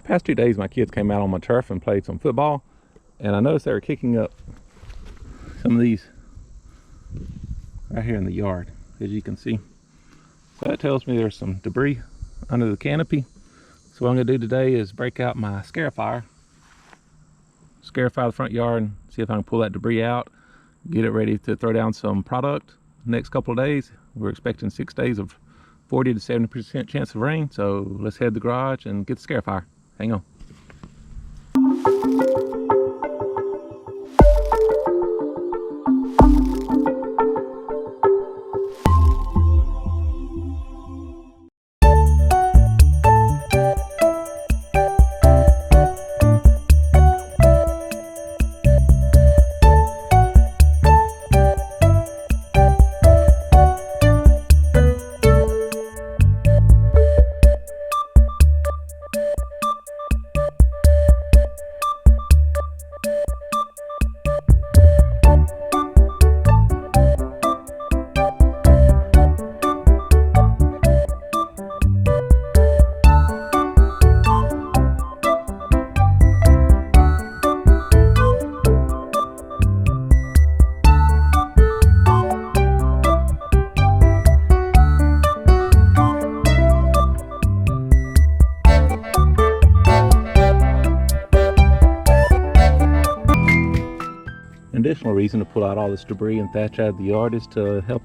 Past 2 days my kids came out on my turf and played some football, and I noticed they were kicking up some of these right here in the yard, as you can see. So that tells me there's some debris under the canopy. So what I'm going to do today is break out my Scarify the front yard and see if I can pull that debris out, get it ready to throw down some product next couple of days. We're expecting 6 days of 40 to 70% chance of rain, so let's head to the garage and get the Scarify. Hang on. Additional reason to pull out all this debris and thatch out of the yard is to help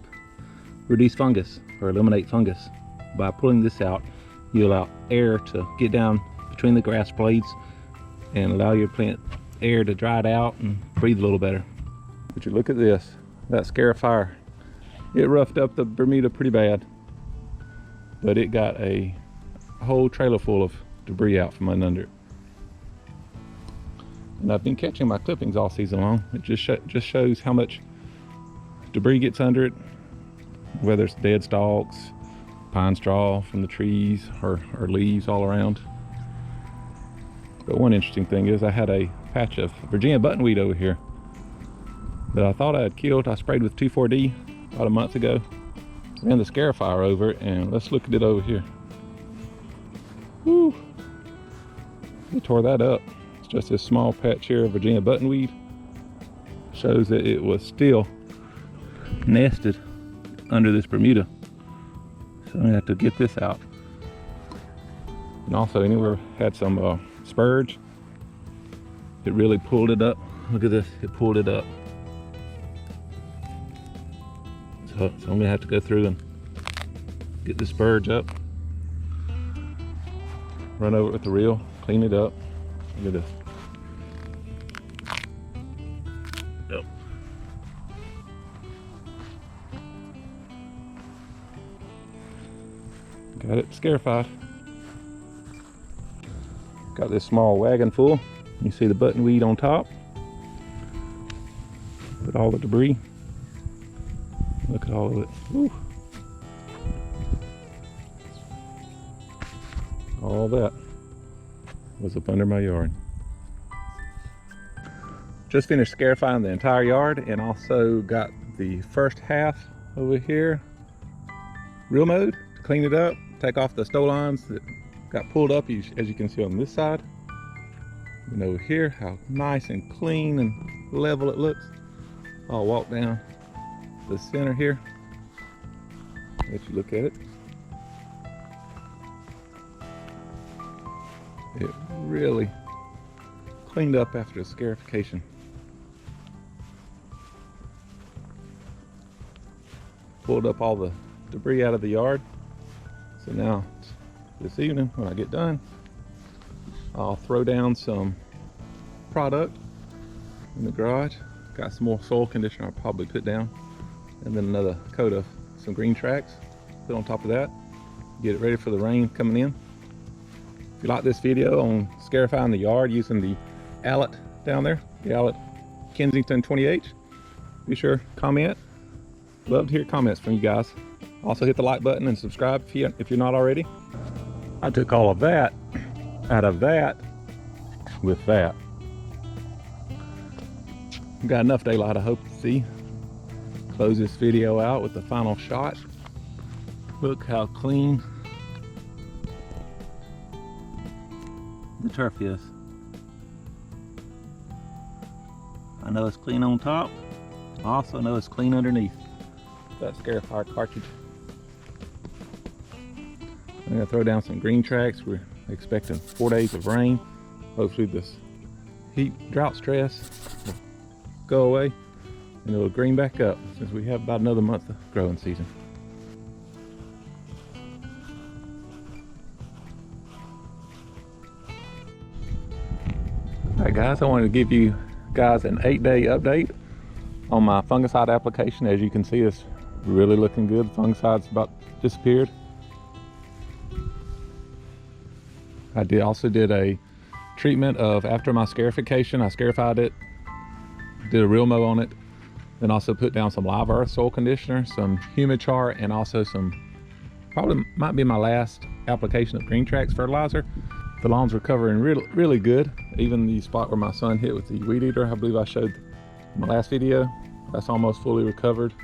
reduce fungus or eliminate fungus. By pulling this out, you allow air to get down between the grass blades and allow your plant air to dry it out and breathe a little better. But you look at this, that Scarify, it roughed up the Bermuda pretty bad, but it got a whole trailer full of debris out from under it. And I've been catching my clippings all season long. It just shows how much debris gets under it, whether it's dead stalks, pine straw from the trees, or leaves all around. But one interesting thing is I had a patch of Virginia buttonweed over here that I thought I had killed. I sprayed with 2,4-D about a month ago. Ran the Scarify over it, and let's look at it over here. Woo! It tore that up. Just this small patch here of Virginia buttonweed shows that it was still nested under this Bermuda. So I'm gonna have to get this out. And also anywhere had some spurge, it really pulled it up. Look at this, it pulled it up. So I'm gonna have to go through and get the spurge up, run over it with the reel, clean it up. Look at this. Yep. Got it scarified. Got this small wagon full. You see the buttonweed on top with all the debris. Look at all of it. Woo. All that was up under my yard. Just finished Scarifying the entire yard, and also got the first half over here real mowed to clean it up, take off the stolons that got pulled up, as you can see on this side. And over here, how nice and clean and level it looks. I'll walk down the center here, let you look at it. It really cleaned up after the scarification. Pulled up all the debris out of the yard. So now, this evening when I get done, I'll throw down some product in the garage. Got some more soil conditioner I'll probably put down, and then another coat of some green tracks put on top of that. Get it ready for the rain coming in. If you like this video on Scarifying the yard using the Allett down there, the Allett Kensington 20H, be sure to comment. Love to hear comments from you guys. Also hit the like button and subscribe if you're not already. I took all of that out of that with that. Got enough daylight, I hope to see. Close this video out with the final shot. Look how clean the turf is. I know it's clean on top. I also know it's clean underneath. That Scarify cartridge. I'm gonna throw down some green tracks. We're expecting 4 days of rain. Hopefully this heat drought stress will go away and it'll green back up since we have about another month of growing season. Alright guys, I wanted to give you guys an 8-day update on my fungicide application. As you can see, it's really looking good. The fungicide's about disappeared. I also did a treatment of, after my scarification, I scarified it, did a real mow on it, then also put down some live earth soil conditioner, some humichar, and also some, probably might be my last application of green tracks fertilizer. The lawns are covering really good. Even the spot where my son hit with the weed eater, I believe I showed in my last video, that's almost fully recovered.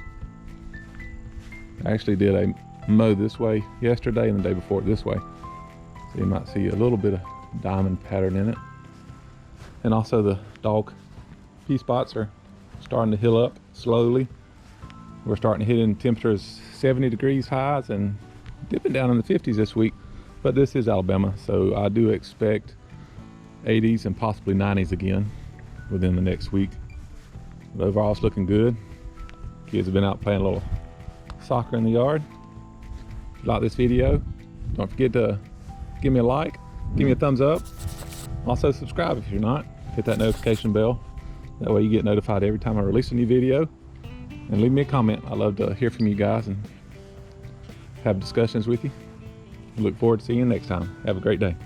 I actually did a mow this way yesterday and the day before it this way. So you might see a little bit of diamond pattern in it. And also the dog pea spots are starting to heal up slowly. We're starting to hit in temperatures 70 degrees highs and dipping down in the 50s this week. But this is Alabama, so I do expect 80s and possibly 90s again within the next week. But overall, it's looking good. Kids have been out playing a little soccer in the yard. If you like this video, don't forget to give me a like, give me a thumbs up. Also subscribe if you're not. Hit that notification bell. That way you get notified every time I release a new video. And leave me a comment. I love to hear from you guys and have discussions with you. I look forward to seeing you next time. Have a great day.